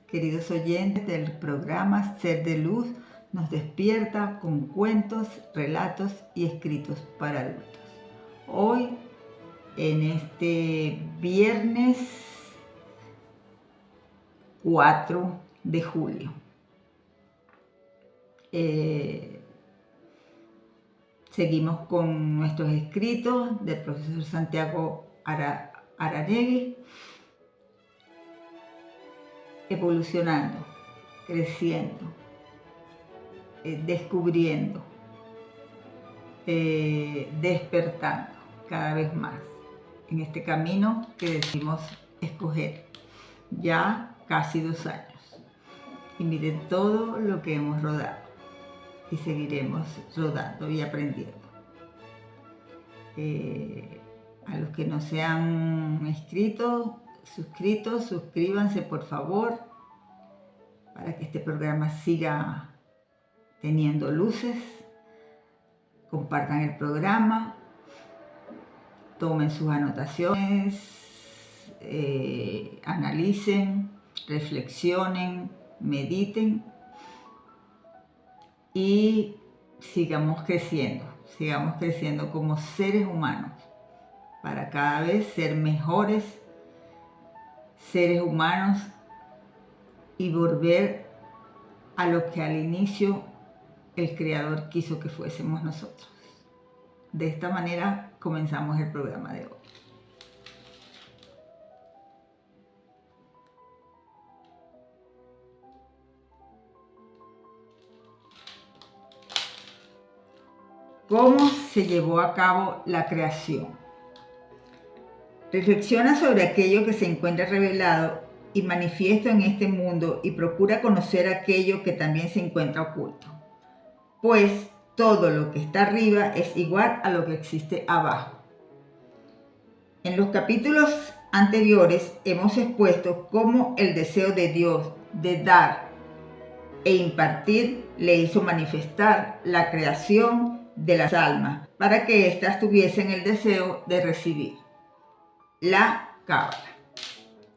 Queridos oyentes del programa Ser de Luz, nos despierta con cuentos, relatos y escritos para adultos. Hoy, en este viernes 4 de julio, seguimos con nuestros escritos del profesor Santiago Aranegui, evolucionando, creciendo, descubriendo, despertando cada vez más en este camino que decidimos escoger ya casi 2 años. Y miren todo lo que hemos rodado y seguiremos rodando y aprendiendo. A los que no se han suscritos, suscríbanse por favor para que este programa siga teniendo luces. Compartan el programa, tomen sus anotaciones, analicen, reflexionen, mediten y sigamos creciendo como seres humanos para cada vez ser mejores seres humanos y volver a lo que al inicio el Creador quiso que fuésemos nosotros. De esta manera comenzamos el programa de hoy. ¿Cómo se llevó a cabo la creación? Reflexiona sobre aquello que se encuentra revelado y manifiesto en este mundo y procura conocer aquello que también se encuentra oculto. Pues todo lo que está arriba es igual a lo que existe abajo. En los capítulos anteriores hemos expuesto cómo el deseo de Dios de dar e impartir le hizo manifestar la creación de las almas para que éstas tuviesen el deseo de recibir. La Cábala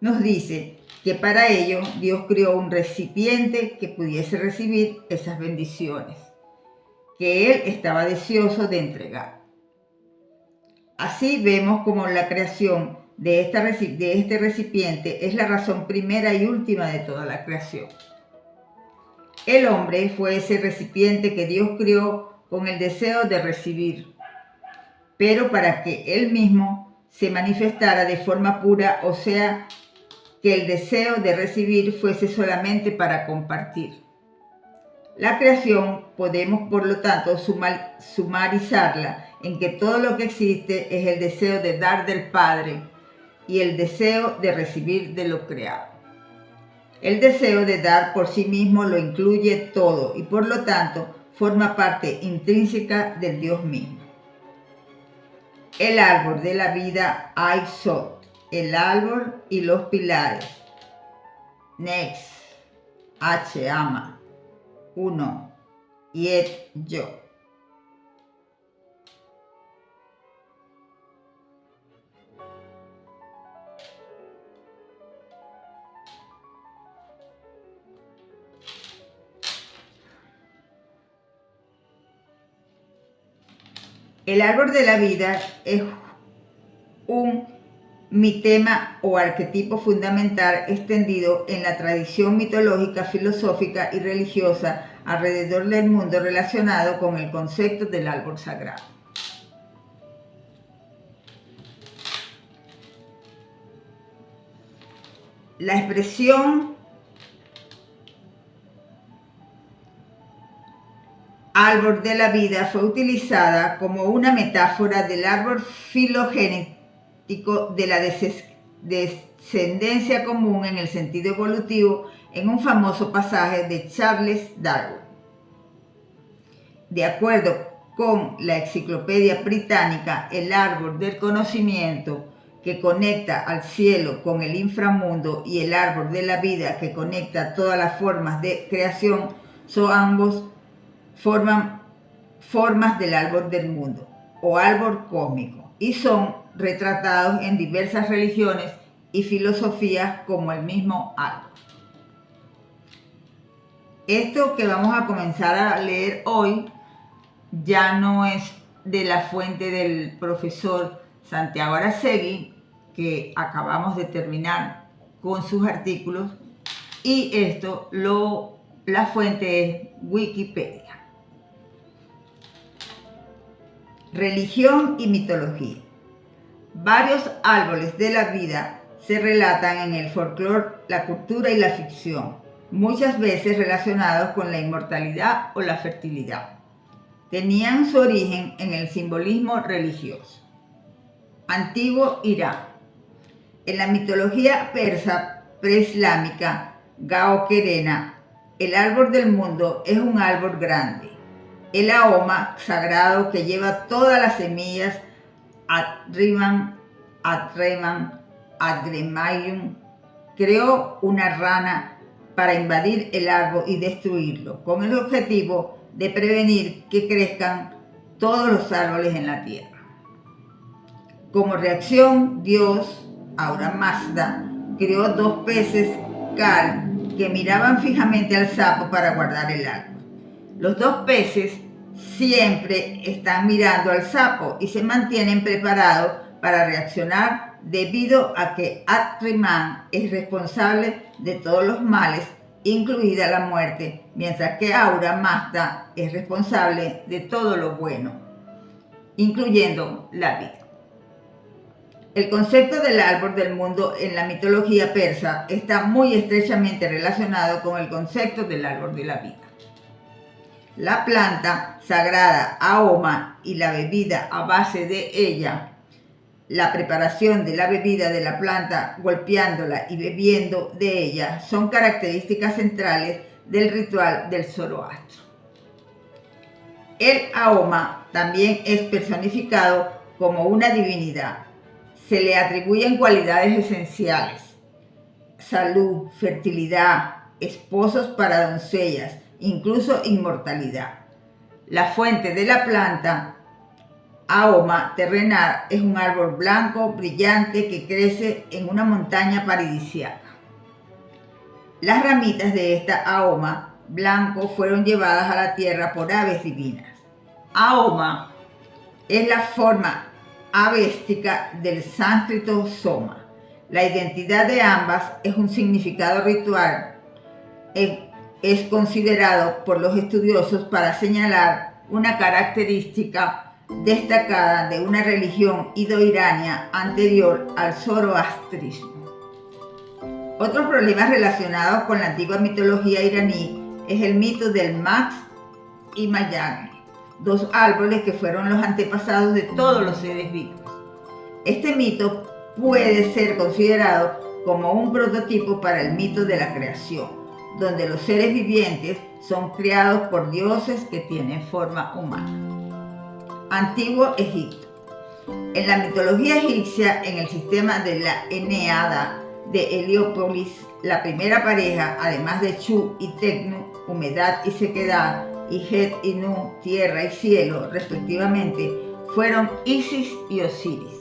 nos dice que para ello Dios creó un recipiente que pudiese recibir esas bendiciones que Él estaba deseoso de entregar. Así vemos como la creación de este recipiente es la razón primera y última de toda la creación. El hombre fue ese recipiente que Dios creó con el deseo de recibir, pero para que Él mismo se manifestara de forma pura, o sea, que el deseo de recibir fuese solamente para compartir. La creación podemos, por lo tanto, sumarizarla en que todo lo que existe es el deseo de dar del Padre y el deseo de recibir de lo creado. El deseo de dar por sí mismo lo incluye todo y, por lo tanto, forma parte intrínseca del Dios mismo. El árbol de la vida Aizot, el árbol y los pilares. Next, H, ama, uno, Yet, yo. El árbol de la vida es un mitema o arquetipo fundamental extendido en la tradición mitológica, filosófica y religiosa alrededor del mundo relacionado con el concepto del árbol sagrado. La expresión árbol de la vida fue utilizada como una metáfora del árbol filogenético de la descendencia común en el sentido evolutivo en un famoso pasaje de Charles Darwin. De acuerdo con la Enciclopedia Británica, el árbol del conocimiento que conecta al cielo con el inframundo y el árbol de la vida que conecta todas las formas de creación son ambos formas del árbol del mundo o árbol cósmico y son retratados en diversas religiones y filosofías como el mismo árbol. Esto que vamos a comenzar a leer hoy ya no es de la fuente del profesor Santiago Aracegui, que acabamos de terminar con sus artículos, y la fuente es Wikipedia. Religión y mitología. Varios árboles de la vida se relatan en el folclore, la cultura y la ficción, muchas veces relacionados con la inmortalidad o la fertilidad. Tenían su origen en el simbolismo religioso. Antiguo Irán. En la mitología persa preislámica Gao-Kerena, el árbol del mundo es un árbol grande, el Ahoma sagrado que lleva todas las semillas Adreman, Adremayum, creó una rana para invadir el árbol y destruirlo, con el objetivo de prevenir que crezcan todos los árboles en la tierra. Como reacción, Dios, Ahura Mazda, creó 2 peces Kal que miraban fijamente al sapo para guardar el árbol. Los 2 peces siempre están mirando al sapo y se mantienen preparados para reaccionar debido a que Ahriman es responsable de todos los males, incluida la muerte, mientras que Ahura Mazda es responsable de todo lo bueno, incluyendo la vida. El concepto del árbol del mundo en la mitología persa está muy estrechamente relacionado con el concepto del árbol de la vida. La planta sagrada Ahoma y la bebida a base de ella, la preparación de la bebida de la planta golpeándola y bebiendo de ella, son características centrales del ritual del Zoroastro. El Ahoma también es personificado como una divinidad. Se le atribuyen cualidades esenciales: salud, fertilidad, esposos para doncellas, incluso inmortalidad. La fuente de la planta Ahoma terrenal es un árbol blanco, brillante, que crece en una montaña paradisíaca. Las ramitas de esta Ahoma blanco fueron llevadas a la tierra por aves divinas. Ahoma es la forma avéstica del sánscrito Soma. La identidad de ambas es un significado ritual. Es considerado por los estudiosos para señalar una característica destacada de una religión indo-irania anterior al zoroastrismo. Otros problemas relacionados con la antigua mitología iraní es el mito del Max y Mayagni, 2 árboles que fueron los antepasados de todos los seres vivos. Este mito puede ser considerado como un prototipo para el mito de la creación, donde los seres vivientes son creados por dioses que tienen forma humana. Antiguo Egipto. En la mitología egipcia, en el sistema de la Eneada de Heliópolis, la primera pareja, además de Chu y Tecnu, humedad y sequedad, y Het y Nu, tierra y cielo, respectivamente, fueron Isis y Osiris.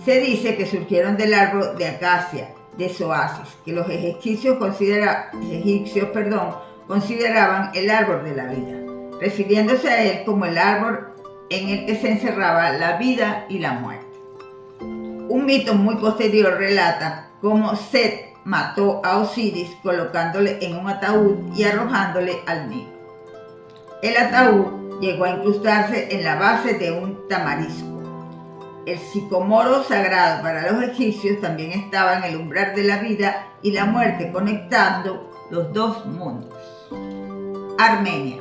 Se dice que surgieron del árbol de acacia, de Zoasis, que los egipcios consideraban el árbol de la vida, refiriéndose a él como el árbol en el que se encerraba la vida y la muerte. Un mito muy posterior relata cómo Set mató a Osiris colocándole en un ataúd y arrojándole al Nilo. El ataúd llegó a incrustarse en la base de un tamarisco. El sicomoro sagrado para los egipcios también estaba en el umbral de la vida y la muerte, conectando los 2 mundos. Armenia.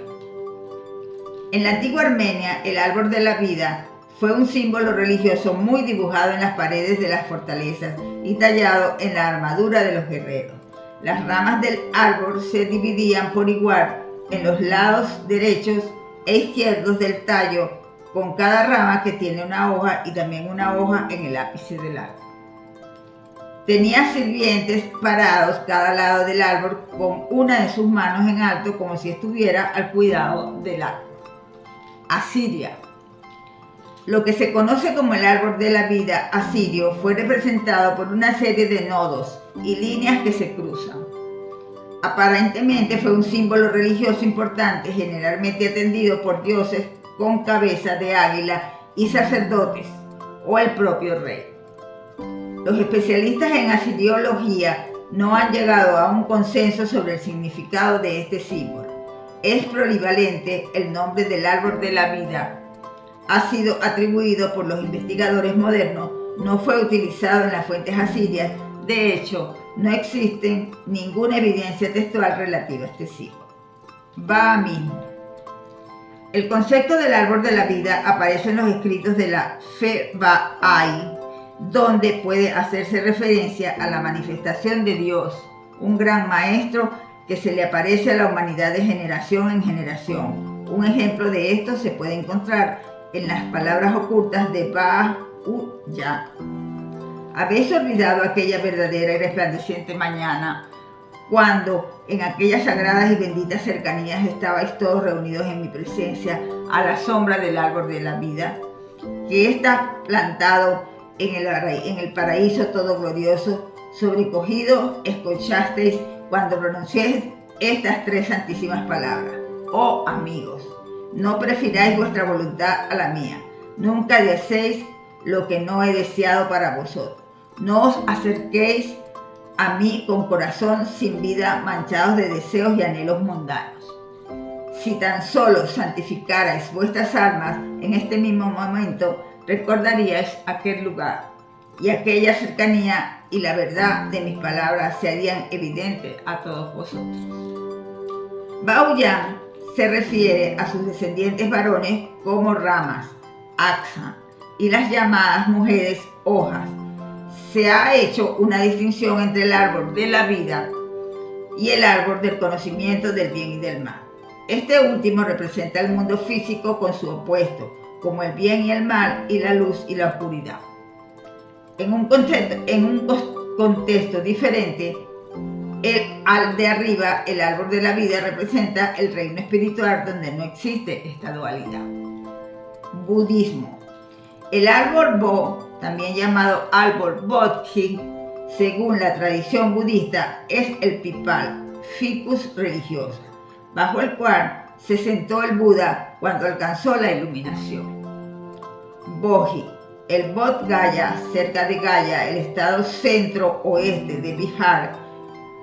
En la antigua Armenia, el árbol de la vida fue un símbolo religioso muy dibujado en las paredes de las fortalezas y tallado en la armadura de los guerreros. Las ramas del árbol se dividían por igual en los lados derechos e izquierdos del tallo, con cada rama que tiene una hoja y también una hoja en el ápice del árbol. Tenía sirvientes parados cada lado del árbol con una de sus manos en alto, como si estuviera al cuidado del árbol. Asiria. Lo que se conoce como el árbol de la vida asirio fue representado por una serie de nodos y líneas que se cruzan. Aparentemente fue un símbolo religioso importante, generalmente atendido por dioses con cabeza de águila y sacerdotes, o el propio rey. Los especialistas en asiriología no han llegado a un consenso sobre el significado de este símbolo. Es polivalente. El nombre del árbol de la vida ha sido atribuido por los investigadores modernos, no fue utilizado en las fuentes asirias. De hecho, no existe ninguna evidencia textual relativa a este símbolo. Ba-Min. El concepto del árbol de la vida aparece en los escritos de la Fe Bahá'í, donde puede hacerse referencia a la manifestación de Dios, un gran maestro que se le aparece a la humanidad de generación en generación. Un ejemplo de esto se puede encontrar en las palabras ocultas de Ba-Hu-Ya. ¿Habéis olvidado aquella verdadera y resplandeciente mañana, cuando en aquellas sagradas y benditas cercanías estabais todos reunidos en mi presencia a la sombra del árbol de la vida, que está plantado en el paraíso todo glorioso? Sobrecogido escuchasteis cuando pronuncié estas tres santísimas palabras: oh amigos, no prefiráis vuestra voluntad a la mía, nunca deseéis lo que no he deseado para vosotros, no os acerquéis a mí con corazón sin vida, manchados de deseos y anhelos mundanos. Si tan solo santificarais vuestras almas en este mismo momento, recordaríais aquel lugar y aquella cercanía, y la verdad de mis palabras se harían evidente a todos vosotros. Bao'yang se refiere a sus descendientes varones como ramas, axa, y las llamadas mujeres hojas. Se ha hecho una distinción entre el árbol de la vida y el árbol del conocimiento del bien y del mal. Este último representa el mundo físico con su opuesto, como el bien y el mal, y la luz y la oscuridad. En un contexto diferente, al de arriba, el árbol de la vida representa el reino espiritual donde no existe esta dualidad. Budismo. El árbol Bo, también llamado árbol Bodhi, según la tradición budista, es el pipal, ficus religiosa, bajo el cual se sentó el Buda cuando alcanzó la iluminación. Bodhi. El Bodh Gaya, cerca de Gaya, el estado centro-oeste de Bihar,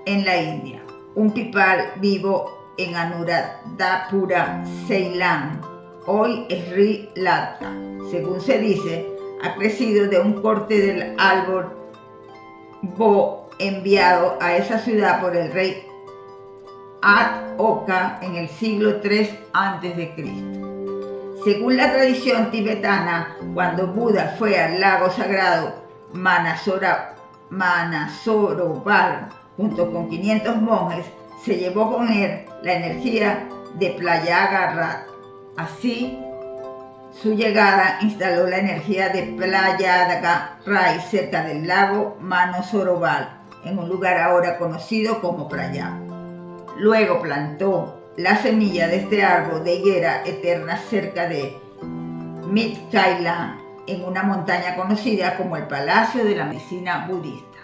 en la India. Un pipal vivo en Anuradhapura, Ceilán, hoy Sri Lanka. Según se dice, ha crecido de un corte del árbol Bo enviado a esa ciudad por el rey Ashoka en el siglo III a.C. Según la tradición tibetana, cuando Buda fue al lago sagrado Manasorovar junto con 500 monjes, se llevó con él la energía de Prayagraj. Así, su llegada instaló la energía de Prayagraj cerca del lago Manasorovar, en un lugar ahora conocido como Prayag. Luego plantó la semilla de este árbol de higuera eterna cerca de Midkailan, en una montaña conocida como el Palacio de la Medicina Budista.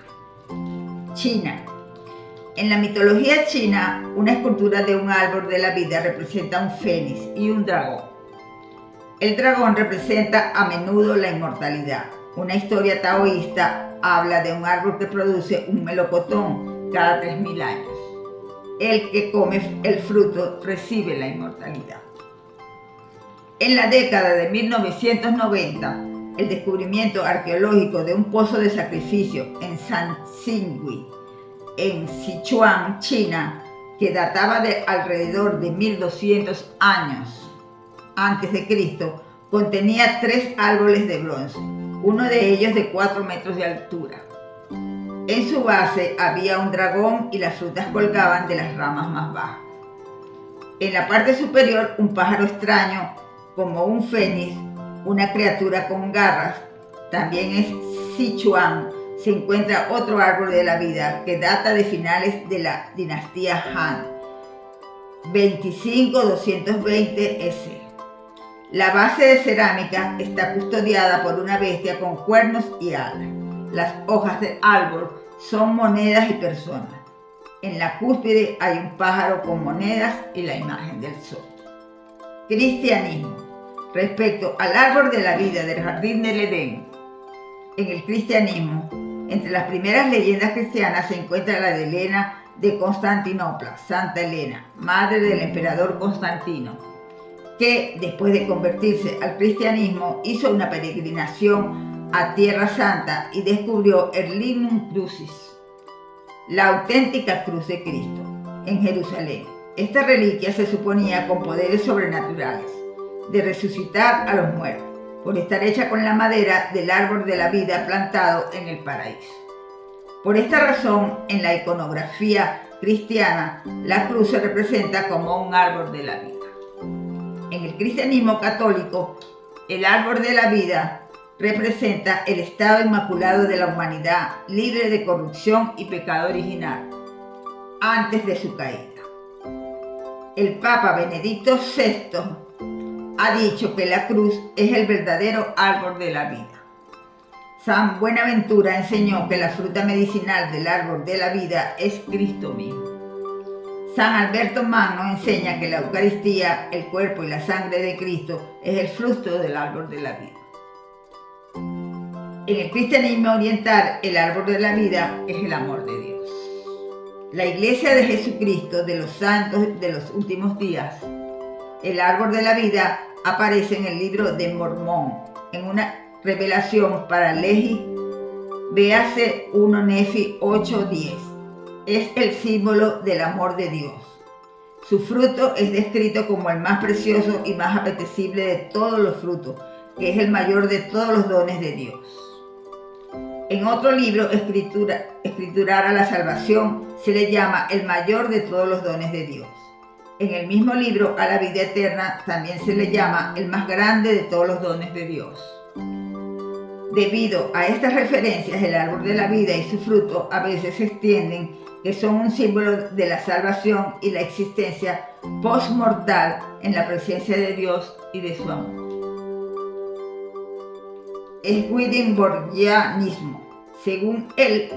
China. En la mitología china, una escultura de un árbol de la vida representa un fénix y un dragón. El dragón representa a menudo la inmortalidad. Una historia taoísta habla de un árbol que produce un melocotón cada 3000 años. El que come el fruto recibe la inmortalidad. En la década de 1990, el descubrimiento arqueológico de un pozo de sacrificio en Sanxingui, en Sichuan, China, que databa de alrededor de 1200 años antes de Cristo, contenía 3 árboles de bronce, uno de ellos de 4 metros de altura. En su base había un dragón y las frutas colgaban de las ramas más bajas. En la parte superior, un pájaro extraño, como un fénix, una criatura con garras. También en Sichuan se encuentra otro árbol de la vida que data de finales de la dinastía Han, 25-220 s. La base de cerámica está custodiada por una bestia con cuernos y alas. Las hojas del árbol son monedas y personas. En la cúspide hay un pájaro con monedas y la imagen del sol. Cristianismo. Respecto al árbol de la vida del jardín del Edén, en el cristianismo, entre las primeras leyendas cristianas se encuentra la de Helena de Constantinopla, Santa Helena, madre del emperador Constantino, que después de convertirse al cristianismo hizo una peregrinación a Tierra Santa y descubrió el Lignum Crucis, la auténtica cruz de Cristo, en Jerusalén. Esta reliquia se suponía con poderes sobrenaturales, de resucitar a los muertos, por estar hecha con la madera del árbol de la vida plantado en el paraíso. Por esta razón, en la iconografía cristiana, la cruz se representa como un árbol de la vida. En el cristianismo católico, el árbol de la vida representa el estado inmaculado de la humanidad, libre de corrupción y pecado original, antes de su caída. El Papa Benedicto VI ha dicho que la cruz es el verdadero árbol de la vida. San Buenaventura enseñó que la fruta medicinal del árbol de la vida es Cristo mismo. San Alberto Magno enseña que la Eucaristía, el cuerpo y la sangre de Cristo, es el fruto del árbol de la vida. En el cristianismo oriental, el árbol de la vida es el amor de Dios. La Iglesia de Jesucristo de los Santos de los Últimos Días, el árbol de la vida, aparece en el libro de Mormón, en una revelación para Lehi, véase 1 Nefi 8:10. Es el símbolo del amor de Dios. Su fruto es descrito como el más precioso y más apetecible de todos los frutos, que es el mayor de todos los dones de Dios. En otro libro, Escriturar a la Salvación, se le llama el mayor de todos los dones de Dios. En el mismo libro, a la vida eterna, también se le llama el más grande de todos los dones de Dios. Debido a estas referencias, el árbol de la vida y su fruto a veces se extienden, que son un símbolo de la salvación y la existencia post-mortal en la presencia de Dios y de su amor. Swedenborgianismo. Según él,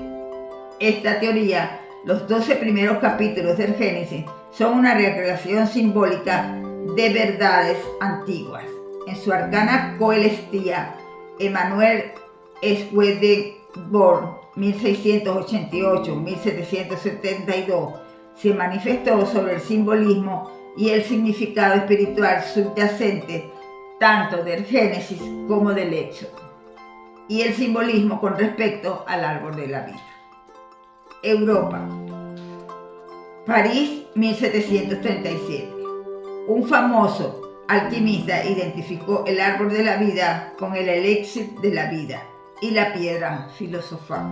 esta teoría, los 12 primeros capítulos del Génesis son una recreación simbólica de verdades antiguas. En su arcana coelestía, Emanuel Swedenborg, 1688-1772, se manifestó sobre el simbolismo y el significado espiritual subyacente tanto del Génesis como del Éxodo, y el simbolismo con respecto al árbol de la vida. Europa. París, 1737. Un famoso alquimista identificó el árbol de la vida con el elixir de la vida y la piedra filosofal.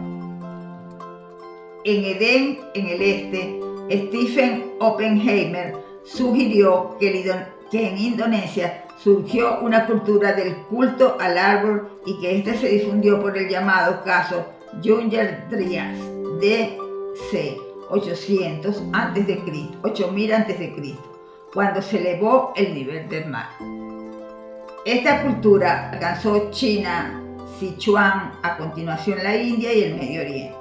En Edén, en el este, Stephen Oppenheimer sugirió que en Indonesia surgió una cultura del culto al árbol y que este se difundió por el llamado caso Junjar-Dryas d.C. 8000 a.C., cuando se elevó el nivel del mar. Esta cultura alcanzó China, Sichuan, a continuación la India y el Medio Oriente.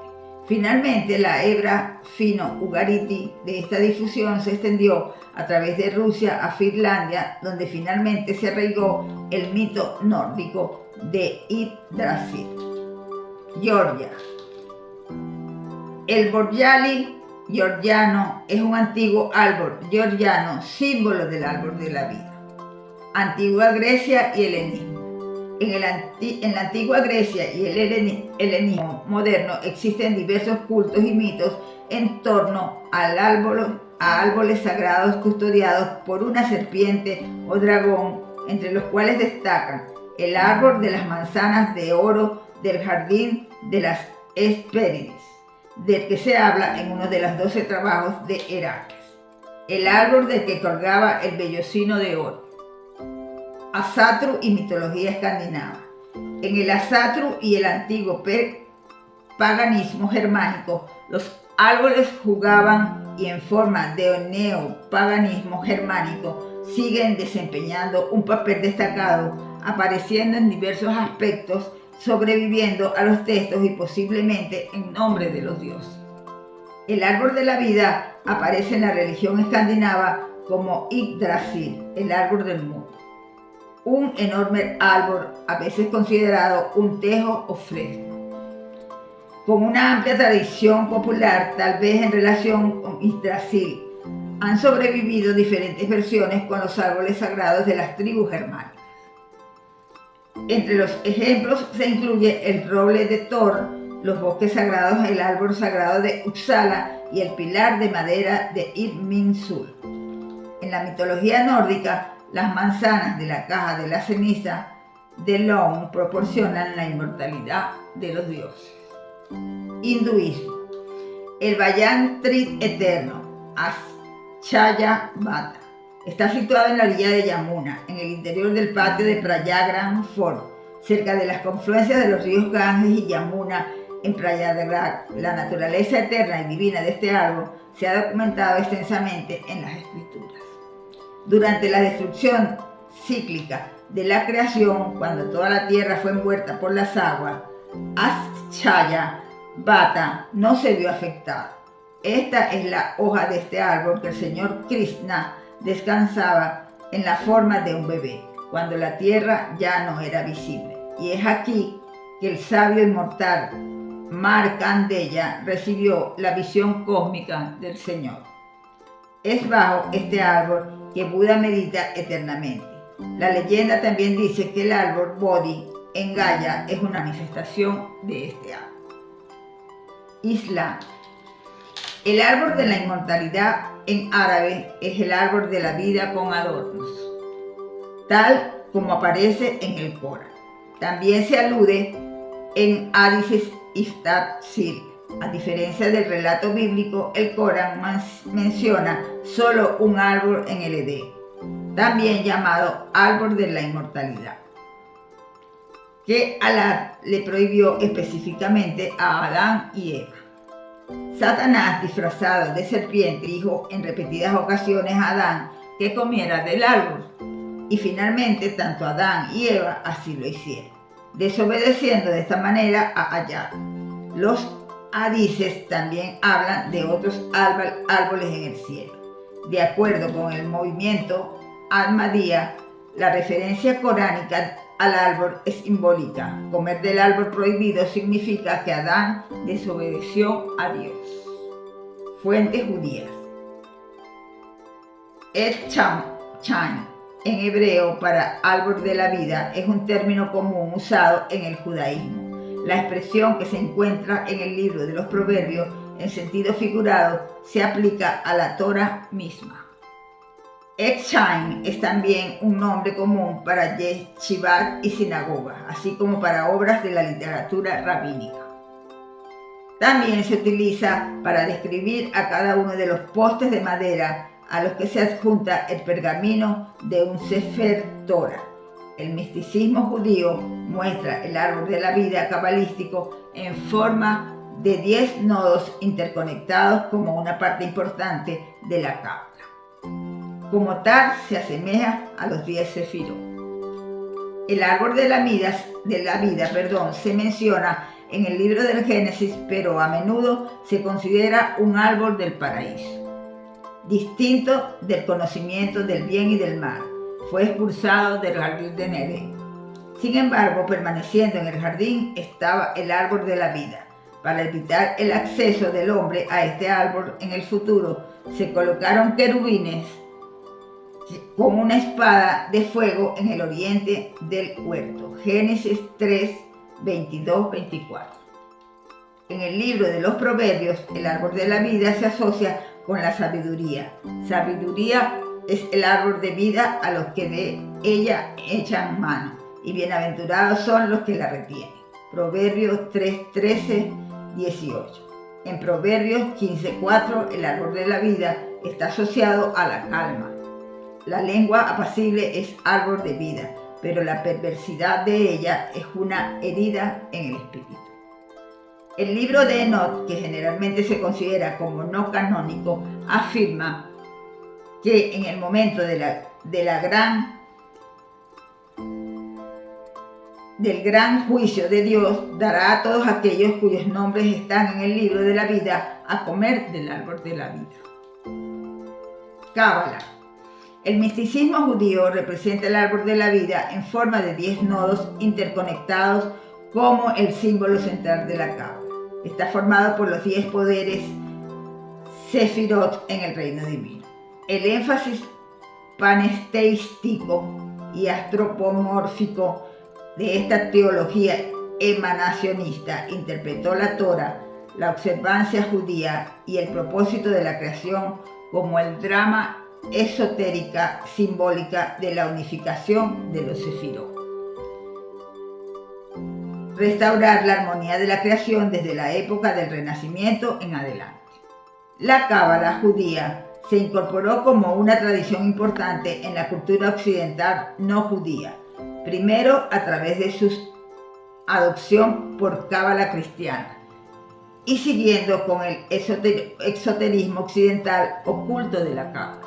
Finalmente, la hebra fino-ugariti de esta difusión se extendió a través de Rusia a Finlandia, donde finalmente se arraigó el mito nórdico de Yggdrasil. Georgia. El borjali georgiano es un antiguo árbol georgiano, símbolo del árbol de la vida. Antigua Grecia y helenismo. En la antigua Grecia y el helenismo moderno existen diversos cultos y mitos en torno a árboles sagrados custodiados por una serpiente o dragón, entre los cuales destacan el árbol de las manzanas de oro del jardín de las Hespérides, del que se habla en uno de los 12 trabajos de Heracles, el árbol del que colgaba el vellocino de oro. Asatru y mitología escandinava. En el Asatru y el antiguo paganismo germánico, los árboles jugaban y en forma de neopaganismo germánico siguen desempeñando un papel destacado, apareciendo en diversos aspectos, sobreviviendo a los textos y posiblemente en nombre de los dioses. El árbol de la vida aparece en la religión escandinava como Yggdrasil, el árbol del mundo. Un enorme árbol, a veces considerado un tejo o fresno. Con una amplia tradición popular, tal vez en relación con Yggdrasil, han sobrevivido diferentes versiones con los árboles sagrados de las tribus germánicas. Entre los ejemplos se incluye el roble de Thor, los bosques sagrados, el árbol sagrado de Uppsala y el pilar de madera de Irminsul. En la mitología nórdica, las manzanas de la caja de la ceniza de Lom proporcionan la inmortalidad de los dioses. Hinduismo. El Vajrayantri eterno, Akshaya Vata, está situado en la orilla de Yamuna, en el interior del patio de Prayagraj Fort, cerca de las confluencias de los ríos Ganges y Yamuna en Prayagraj. La naturaleza eterna y divina de este árbol se ha documentado extensamente en las escrituras. Durante la destrucción cíclica de la creación, cuando toda la tierra fue envuelta por las aguas, Akshaya Vata no se vio afectado. Esta es la hoja de este árbol que el señor Krishna descansaba en la forma de un bebé, cuando la tierra ya no era visible. Y es aquí que el sabio inmortal Markandeya recibió la visión cósmica del Señor. Es bajo este árbol que Buda medita eternamente. La leyenda también dice que el árbol Bodhi en Gaya es una manifestación de este árbol. Islam. El árbol de la inmortalidad en árabe es el árbol de la vida con adornos, tal como aparece en el Corán. También se alude en Hadices y Tafsir. A diferencia del relato bíblico, el Corán menciona solo un árbol en el Edén, también llamado árbol de la inmortalidad, que Alá le prohibió específicamente a Adán y Eva. Satanás, disfrazado de serpiente, dijo en repetidas ocasiones a Adán que comiera del árbol, y finalmente tanto Adán y Eva así lo hicieron, desobedeciendo de esta manera a Alá. Los hadices también hablan de otros árboles en el cielo. De acuerdo con el movimiento Ahmadiyya, la referencia coránica al árbol es simbólica. Comer del árbol prohibido significa que Adán desobedeció a Dios. Fuentes judías. Et Chaim, en hebreo para árbol de la vida, es un término común usado en el judaísmo. La expresión que se encuentra en el libro de los Proverbios, en sentido figurado, se aplica a la Torah misma. Et Chaim es también un nombre común para yeshivot y sinagogas, así como para obras de la literatura rabínica. También se utiliza para describir a cada uno de los postes de madera a los que se adjunta el pergamino de un Sefer Torah. El misticismo judío muestra el árbol de la vida cabalístico en forma de 10 nodos interconectados como una parte importante de la Kabbalah. Como tal, se asemeja a los 10 sefirot. El árbol de la vida, se menciona en el libro del Génesis, pero a menudo se considera un árbol del paraíso. Distinto del conocimiento del bien y del mal, fue expulsado del jardín de Edén. Sin embargo, permaneciendo en el jardín estaba el árbol de la vida. Para evitar el acceso del hombre a este árbol en el futuro, se colocaron querubines con una espada de fuego en el oriente del huerto. Génesis 3, 22-24. En el libro de los Proverbios, el árbol de la vida se asocia con la sabiduría. Sabiduría es el árbol de vida a los que de ella echan mano, y bienaventurados son los que la retienen. Proverbios 3, 13, 18. En Proverbios 15, 4, el árbol de la vida está asociado a la calma. La lengua apacible es árbol de vida, pero la perversidad de ella es una herida en el espíritu. El libro de Enoch, que generalmente se considera como no canónico, afirma que en el momento de la gran del gran juicio de Dios, dará a todos aquellos cuyos nombres están en el libro de la vida a comer del árbol de la vida. Cábala. El misticismo judío representa el árbol de la vida en forma de 10 nodos interconectados como el símbolo central de la cábala. Está formado por los 10 poderes Sefirot en el reino divino. El énfasis panesteístico y antropomórfico de esta teología emanacionista interpretó la Torá, la observancia judía y el propósito de la creación como el drama esotérica simbólica de la unificación de los Sefirot. Restaurar la armonía de la creación desde la época del Renacimiento en adelante. La cábala judía se incorporó como una tradición importante en la cultura occidental no judía, primero a través de su adopción por cábala cristiana y siguiendo con el exoterismo occidental oculto de la cábala.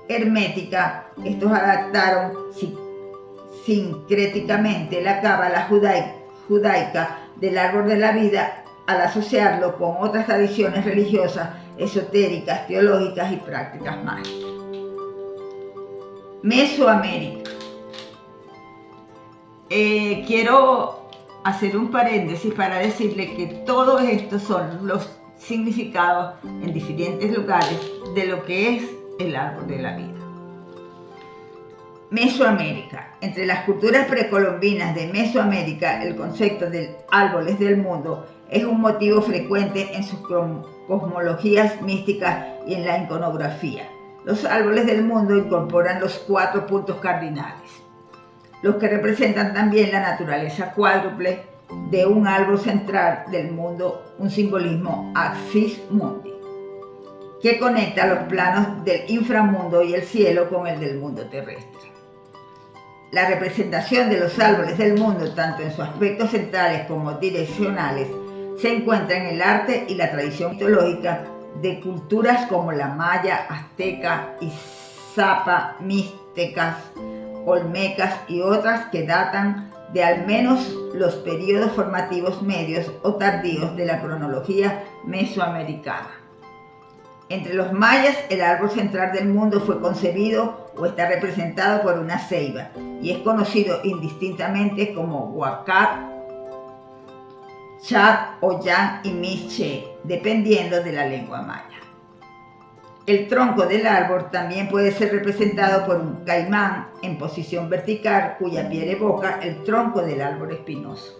Hermética, estos adaptaron sincréticamente la cábala judaica del árbol de la vida al asociarlo con otras tradiciones religiosas, esotéricas, teológicas y prácticas mágicas. Mesoamérica. Quiero hacer un paréntesis para decirle que todos estos son los significados en diferentes lugares de lo que es el árbol de la vida. Mesoamérica. Entre las culturas precolombinas de Mesoamérica, el concepto de árboles del mundo es un motivo frecuente en sus cosmologías místicas y en la iconografía. Los árboles del mundo incorporan los 4 puntos cardinales, los que representan también la naturaleza cuádruple de un árbol central del mundo, un simbolismo axis mundi, que conecta los planos del inframundo y el cielo con el del mundo terrestre. La representación de los árboles del mundo, tanto en sus aspectos centrales como direccionales, se encuentra en el arte y la tradición mitológica de culturas como la maya, azteca, izapa, mixtecas, olmecas y otras que datan de al menos los periodos formativos medios o tardíos de la cronología mesoamericana. Entre los mayas, el árbol central del mundo fue concebido o está representado por una ceiba y es conocido indistintamente como Huacat, Chat, Ollán y Miche, dependiendo de la lengua maya. El tronco del árbol también puede ser representado por un caimán en posición vertical cuya piel evoca el tronco del árbol espinoso.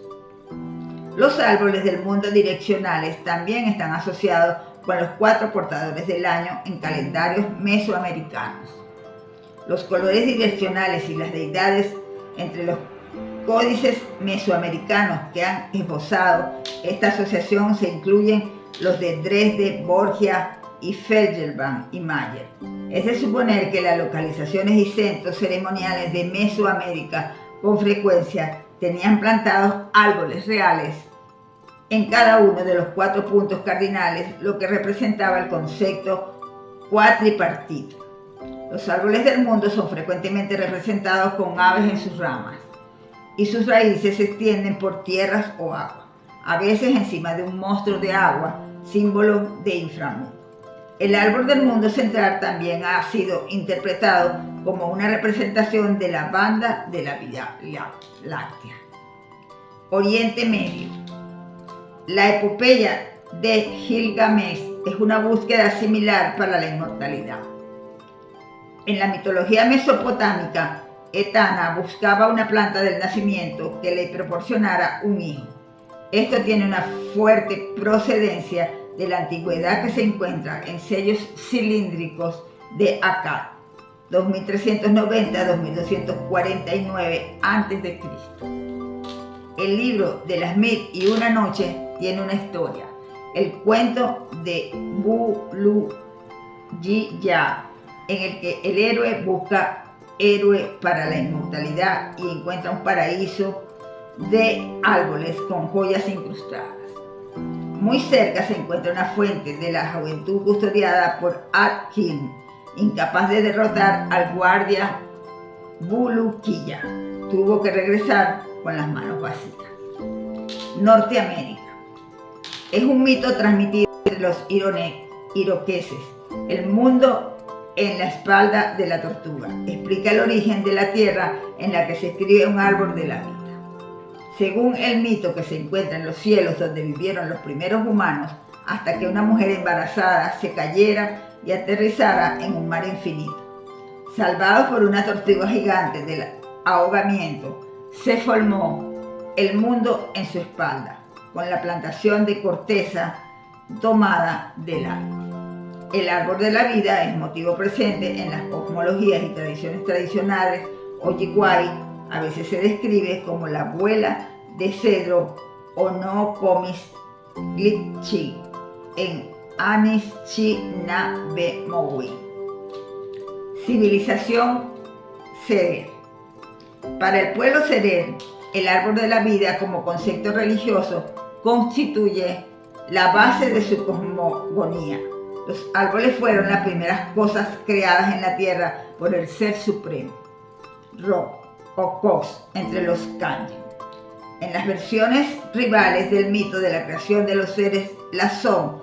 Los árboles del mundo direccionales también están asociados con los 4 portadores del año en calendarios mesoamericanos. Los colores direccionales y las deidades entre los códices mesoamericanos que han esbozado esta asociación se incluyen los de Dresde, Borgia y Feyerabend y Mayer. Es de suponer que las localizaciones y centros ceremoniales de Mesoamérica con frecuencia tenían plantados árboles reales en cada uno de los 4 puntos cardinales, lo que representaba el concepto cuatripartito. Los árboles del mundo son frecuentemente representados con aves en sus ramas y sus raíces se extienden por tierras o agua, a veces encima de un monstruo de agua, símbolo de inframundo. El árbol del mundo central también ha sido interpretado como una representación de la banda de la Vía Láctea. Oriente Medio. La epopeya de Gilgamesh es una búsqueda similar para la inmortalidad. En la mitología mesopotámica, Etana buscaba una planta del nacimiento que le proporcionara un hijo. Esto tiene una fuerte procedencia de la antigüedad que se encuentra en sellos cilíndricos de Akkad, 2390-2249 a.C. El libro de las 1001 noches tiene una historia, el cuento de Bulujiya, en el que el héroe busca héroe para la inmortalidad y encuentra un paraíso de árboles con joyas incrustadas. Muy cerca se encuentra una fuente de la juventud custodiada por Ad-Kim, incapaz de derrotar al guardia Bulujiya. Tuvo que regresar con las manos vacías. Norteamérica. Es un mito transmitido entre los iroqueses. El mundo en la espalda de la tortuga. Explica el origen de la tierra en la que se escribe un árbol de la vida. Según el mito que se encuentra en los cielos donde vivieron los primeros humanos, hasta que una mujer embarazada se cayera y aterrizara en un mar infinito. Salvados por una tortuga gigante del ahogamiento, se formó el mundo en su espalda, con la plantación de corteza tomada del árbol. El árbol de la vida es motivo presente en las cosmologías y tradiciones tradicionales. Oyikwai a veces se describe como la abuela de cedro o no komis glitchi en Anis Chi Na Be Mowi. Civilización Serer. Para el pueblo Serer, el árbol de la vida como concepto religioso constituye la base de su cosmogonía. Los árboles fueron las primeras cosas creadas en la tierra por el Ser Supremo, Ro o Cos entre los Kanji. En las versiones rivales del mito de la creación de los seres, la son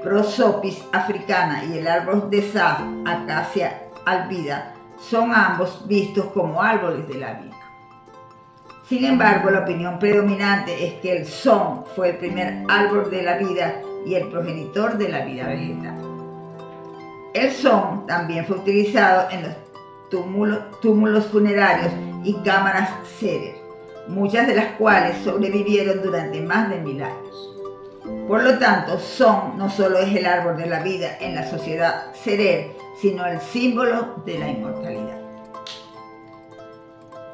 Prosopis africana y el árbol de Saf, Acacia albida, son ambos vistos como árboles de la vida. Sin embargo, la opinión predominante es que el son fue el primer árbol de la vida y el progenitor de la vida vegetal. El son también fue utilizado en los túmulos funerarios y cámaras Serer, muchas de las cuales sobrevivieron durante más de 1000 años. Por lo tanto, son no solo es el árbol de la vida en la sociedad Serer, sino el símbolo de la inmortalidad.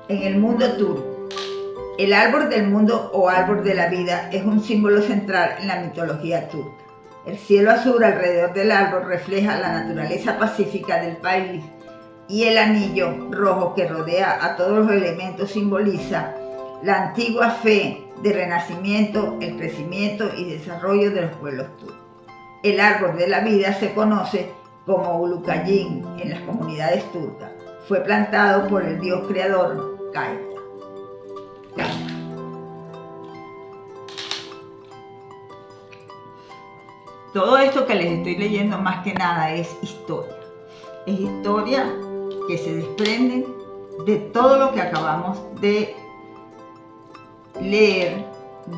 En el mundo turco, el árbol del mundo o árbol de la vida es un símbolo central en la mitología turca. El cielo azul alrededor del árbol refleja la naturaleza pacífica del país y el anillo rojo que rodea a todos los elementos simboliza la antigua fe de renacimiento, el crecimiento y desarrollo de los pueblos turcos. El árbol de la vida se conoce como Ulucayin en las comunidades turcas. Fue plantado por el dios creador Gaia. Todo esto que les estoy leyendo más que nada es historia. Es historia que se desprende de todo lo que acabamos de leer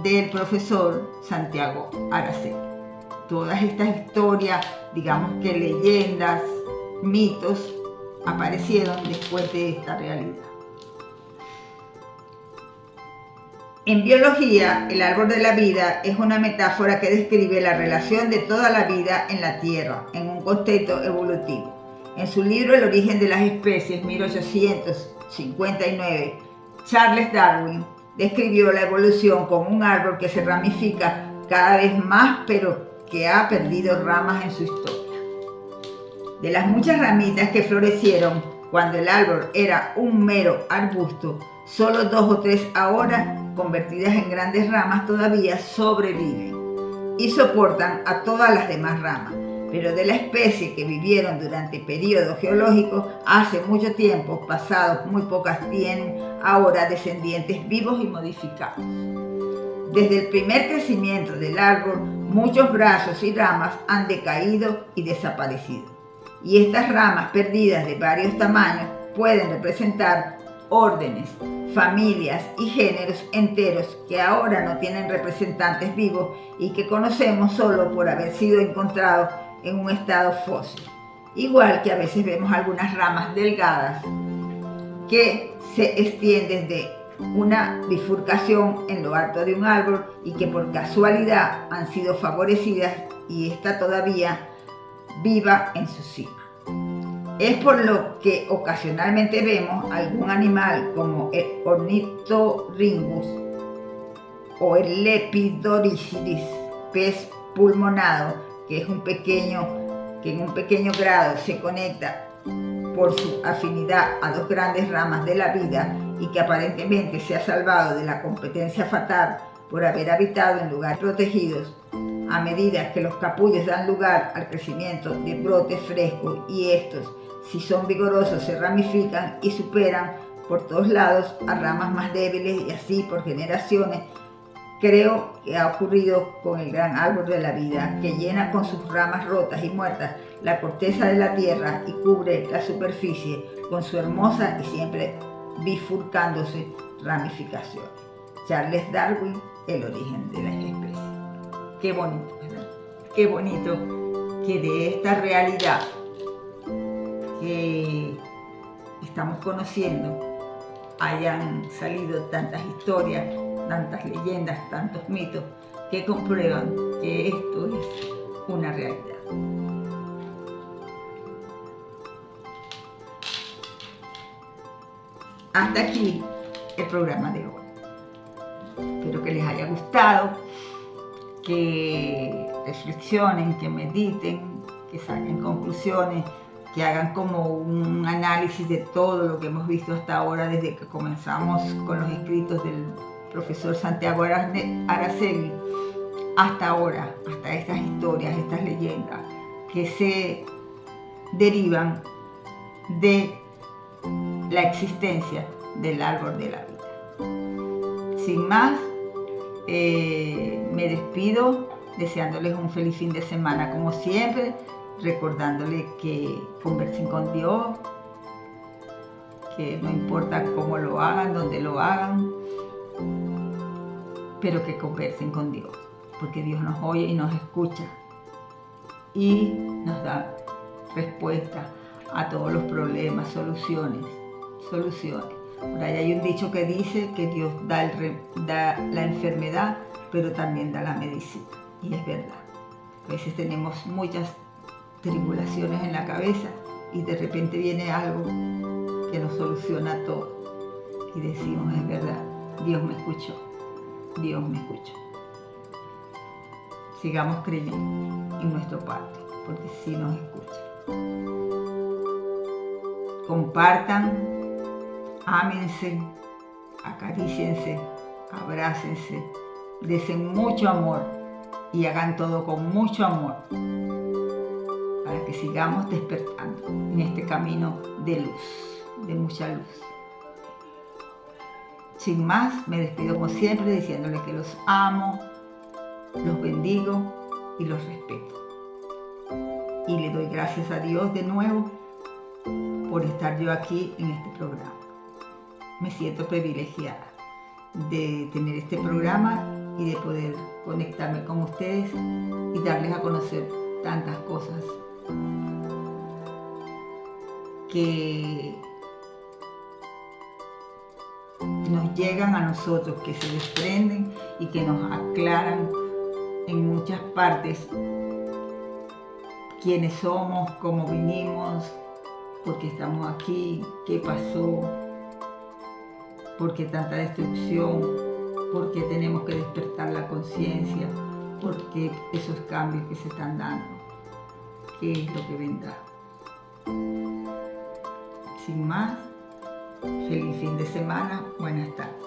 del profesor Santiago Araceli. Todas estas historias, digamos que leyendas, mitos, aparecieron después de esta realidad. En biología, el árbol de la vida es una metáfora que describe la relación de toda la vida en la Tierra, en un contexto evolutivo. En su libro El origen de las especies, 1859, Charles Darwin describió la evolución como un árbol que se ramifica cada vez más, pero que ha perdido ramas en su historia. De las muchas ramitas que florecieron cuando el árbol era un mero arbusto, solo 2 o 3 ahora, convertidas en grandes ramas, todavía sobreviven y soportan a todas las demás ramas, pero de la especie que vivieron durante periodos geológicos hace mucho tiempo, pasados muy pocas, tienen ahora descendientes vivos y modificados. Desde el primer crecimiento del árbol, muchos brazos y ramas han decaído y desaparecido, y estas ramas perdidas de varios tamaños pueden representar órdenes, familias y géneros enteros que ahora no tienen representantes vivos y que conocemos solo por haber sido encontrados en un estado fósil. Igual que a veces vemos algunas ramas delgadas que se extienden de una bifurcación en lo alto de un árbol y que por casualidad han sido favorecidas y está todavía viva en su cima. Es por lo que ocasionalmente vemos algún animal como el Ornithorhynchus o el Lepidopteris, pez pulmonado, que en un pequeño grado se conecta por su afinidad a 2 grandes ramas de la vida y que aparentemente se ha salvado de la competencia fatal por haber habitado en lugares protegidos. A medida que los capullos dan lugar al crecimiento de brotes frescos y estos, si son vigorosos, se ramifican y superan por todos lados a ramas más débiles y así por generaciones. Creo que ha ocurrido con el gran árbol de la vida, que llena con sus ramas rotas y muertas la corteza de la tierra y cubre la superficie con su hermosa y siempre bifurcándose ramificación. Charles Darwin, El origen de las especies. Qué bonito, ¿verdad? Qué bonito que de esta realidad que estamos conociendo hayan salido tantas historias, tantas leyendas, tantos mitos que comprueban que esto es una realidad. Hasta aquí el programa de hoy. Espero que les haya gustado, que reflexionen, que mediten, que saquen conclusiones, que hagan como un análisis de todo lo que hemos visto hasta ahora desde que comenzamos con los escritos del profesor Santiago Araceli hasta ahora, hasta estas historias, estas leyendas que se derivan de la existencia del árbol de la vida. Sin más, me despido deseándoles un feliz fin de semana como siempre, recordándoles que conversen con Dios, que no importa cómo lo hagan, dónde lo hagan, pero que conversen con Dios, porque Dios nos oye y nos escucha y nos da respuesta a todos los problemas, soluciones. Por ahí hay un dicho que dice que Dios da la enfermedad, pero también da la medicina, y es verdad. A veces tenemos muchas tribulaciones en la cabeza y de repente viene algo que nos soluciona todo y decimos, es verdad, Dios me escuchó. Sigamos creyendo en nuestro Padre, porque sí nos escucha. Compartan, ámense, acaríciense, abrácense, desen mucho amor y hagan todo con mucho amor para que sigamos despertando en este camino de luz, de mucha luz. Sin más, me despido como siempre diciéndoles que los amo, los bendigo y los respeto. Y le doy gracias a Dios de nuevo por estar yo aquí en este programa. Me siento privilegiada de tener este programa y de poder conectarme con ustedes y darles a conocer tantas cosas que nos llegan a nosotros, que se desprenden y que nos aclaran en muchas partes quiénes somos, cómo vinimos, por qué estamos aquí, qué pasó, por qué tanta destrucción, por qué tenemos que despertar la conciencia, por qué esos cambios que se están dando, qué es lo que vendrá. Sin más, feliz fin de semana, buenas tardes.